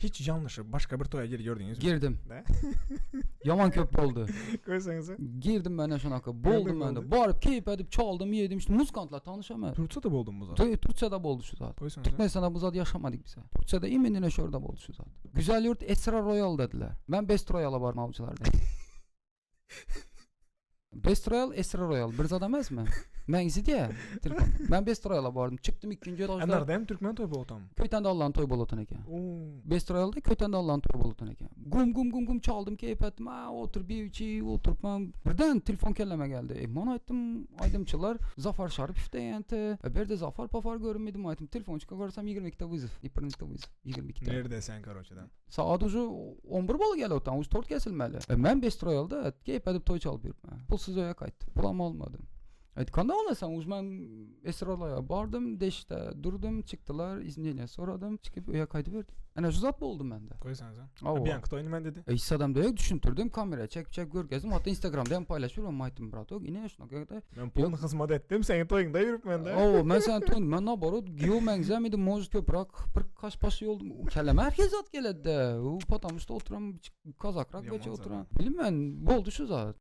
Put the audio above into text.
Hiç yanlışıp başka bir toya gördünüz mü? Girdim. Ne? Yaman köp boldu. Koysanıza. Girdim ben şunaka. Boldum ben de. Barıp keyif edip çaldım, yedim. İşte muzikantla tanışamadım. Turçada buldun bu zaten. Türkçe'de boldu şu zat. Koysanıza. Türkmenistan'da bu zat yaşamadık bize. Türkçe'de iminine şurada boldu şu zat. Güzel yurt Esra Royal dediler. Ben Best Royal'a varım avcılarda. Best Royal, Esra Royal. Bir zat emez mi? Ben diye telefon. Ben Best Royal'a vardım. Çıktım ikinci etajda. Nerede hem Türkmen toy bu tam? Köyten de Allah'ın toy bolatan eken. Best Royal'da köyten de Allah'ın toy bolatan eken. Gum çaldım, keyif ettim. Otur bir içi oturup ben. Birden telefon kelleme geldi. Bana ettim aydımçılar. Zafer Şaripov deyente. Bir de Zafer Pafar görünmedim aydım. Telefon çıkarsam 22'de vizif. İprinlikte vizif. 22'de. Nerede sen karoçadan? Saat ucu 11 bol geldi otan. Uç 4 kesilmeli. Ben Best Royal'da keyif edip toy çalıp yürüp. Pulsuz öye kayıttım. Pulam olmadım. Kanda olasan uzman Esra'ya bardım, deşte durdum, çıktılar, iznini soradım, çıkıp öye kaydı verdim. Ana şu zat buldum ben de. Koysanıza. Oo. Bir yankı toyunu ben dedi. Hissadam da yok, düşüntürdüm, kamera çek görgezdim, hatta Instagram'da hem paylaşıyorum, maytım brat yok, yine şuna kadar. Ben pulunu hizmet ettim, senin toyunda yürüp ben de. Oo, ben sen toyun, ben ne barut, giyo mengzemiydi, moz köprak, bir kaç pası yoldum, kelleme herkes zat geledi de, o patamışta oturan, kazakrak Yaman geçe zat. oturan. Bilmem ben, boldu şu zat.